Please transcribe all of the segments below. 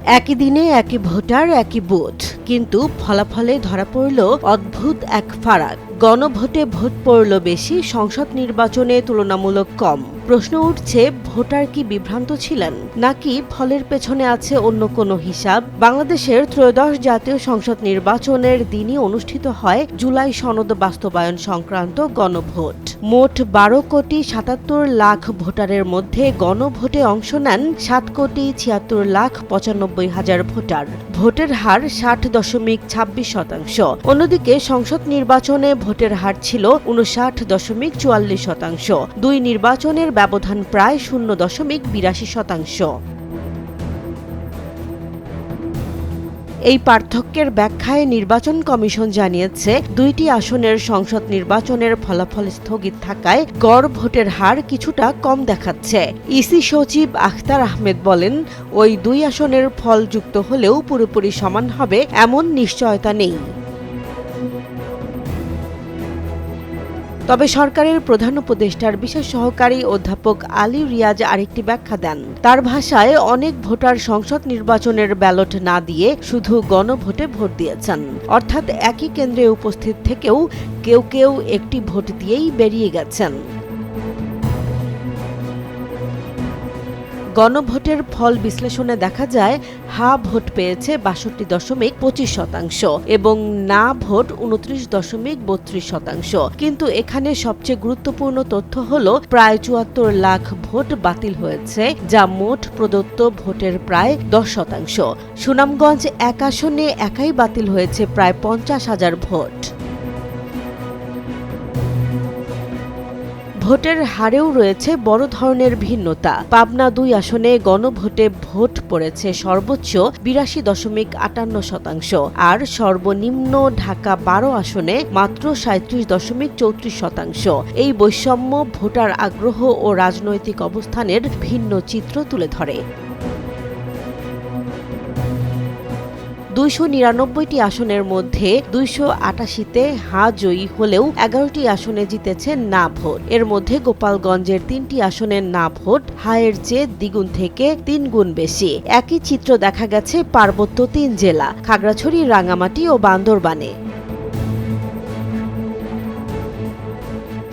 একই দিনে একই ভোটার একই বুথ, কিন্তু ফলাফলে ধরা পড়ল অদ্ভুত এক ফারাক। গণভোটে ভোট পড়ল বেশি, সংসদ নির্বাচনে তুলনামূলক কম। প্রশ্ন উঠছে, ভোটার কি বিভ্রান্ত ছিলেন, নাকি ফলের পেছনে আছে অন্য কোনো হিসাব? বাংলাদেশের ত্রয়োদশ জাতীয় সংসদ নির্বাচনের দিনই অনুষ্ঠিত হয় জুলাই সনদ বাস্তবায়ন সংক্রান্ত গণভোট। মোট 12,77,00,000 ভোটারের মধ্যে গণভোটে অংশ নেন 7,76,95,000 ভোটার। ভোটের হার 60.26%। অন্যদিকে সংসদ নির্বাচনে ভোটের হার ছিল 59.44%। দুই নির্বাচনের ব্যবধান প্রায় 0.82%। এই পার্থক্যের ব্যাখ্যায় নির্বাচন কমিশন জানিয়েছে, দুইটি আসনের সংসদ নির্বাচনের ফলাফল স্থগিত থাকায় গড় ভোটের হার কিছুটা কম দেখাচ্ছে। ইসি সচিব আখতার আহমেদ বলেন, ওই দুই আসনের ফল যুক্ত হলেও পুরোপুরি সমান হবে এমন নিশ্চয়তা নেই। তবে সরকারের প্রধান উপদেষ্টার বিশেষ সহকারী অধ্যাপক আলী রিয়াজ আরেকটি ব্যাখ্যা দেন। তার ভাষায়, অনেক ভোটার সংসদ নির্বাচনের ব্যালট না দিয়ে শুধু গণভোটে ভোট দিয়েছেন। অর্থাৎ একই কেন্দ্রে উপস্থিত থেকেও কেউ কেউ একটি ভোট দিয়েই বেরিয়ে গেছেন। গণভোটের ফল বিশ্লেষণে দেখা যায়, হা ভোট পেয়েছে 62.25% এবং না ভোট 29.32%। কিন্তু এখানে সবচেয়ে গুরুত্বপূর্ণ তথ্য হল, প্রায় 74 লাখ ভোট বাতিল হয়েছে, যা মোট প্রদত্ত ভোটের প্রায় 10%। সুনামগঞ্জ এক আসনে একাই বাতিল হয়েছে প্রায় 50,000 ভোট। ভোটের হারেও রয়েছে বড় ধরনের ভিন্নতা। পাবনা 2 আসনে গণভোটে ভোট পড়েছে সর্বোচ্চ 82.58%, আর সর্বনিম্ন ঢাকা 12 আসনে মাত্র 37.34%। এই বৈষম্য ভোটার আগ্রহ ও রাজনৈতিক অবস্থানের ভিন্ন চিত্র তুলে ধরে। 299টি আসনের মধ্যে 288তে হা জয়ী হলেও 11টি আসনে জিতেছে না ভোট। এর মধ্যে গোপালগঞ্জের 3টি আসনের না ভোট হায়ের চেয়ে দ্বিগুণ থেকে 3 গুণ বেশি। একই চিত্র দেখা গেছে পার্বত্য 3 জেলা, খাগড়াছড়ি, রাঙামাটি ও বান্দরবানে।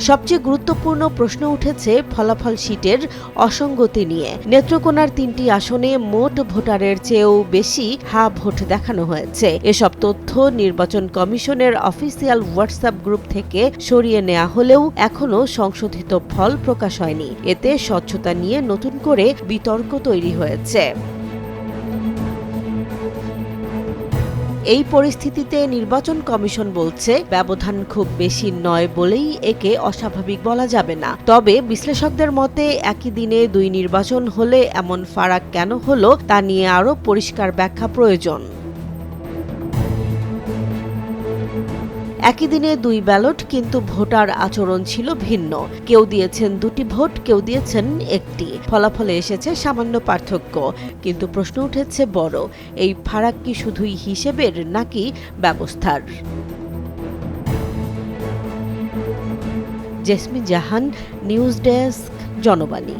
সবচেয়ে গুরুত্বপূর্ণ প্রশ্ন উঠেছে ফলাফল শিটের অসঙ্গতি নিয়ে। নেত্রকোনার 3টি আসনে মোট ভোটারের চেয়েও বেশি হা ভোট দেখানো হয়েছে। এসব তথ্য নির্বাচন কমিশনের অফিসিয়াল হোয়াটসঅ্যাপ গ্রুপ থেকে সরিয়ে নেওয়া হলেও এখনও সংশোধিত ফল প্রকাশ হয়নি। এতে স্বচ্ছতা নিয়ে নতুন করে বিতর্ক তৈরি হয়েছে। এই পরিস্থিতিতে নির্বাচন কমিশন বলছে, ব্যবধান খুব বেশি নয় বলেই একে অস্বাভাবিক বলা যাবে না। তবে বিশ্লেষকদের মতে, একই দিনে দুই নির্বাচন হলে এমন ফারাক কেন হলো তা নিয়ে আরও পরিষ্কার ব্যাখ্যা প্রয়োজন। একই দিনে দুই ব্যালট, কিন্তু ভোটার আচরণ ছিল ভিন্ন। কেউ দিয়েছেন 2টি ভোট, কেউ দিয়েছেন 1টি। ফলাফলে এসেছে সামান্য পার্থক্য, কিন্তু প্রশ্ন উঠেছে বড়। এই ফারাক কি শুধুই হিসেবের, নাকি ব্যবস্থার? জেসমিন জাহান, নিউজ ডেস্ক, জনবাণী।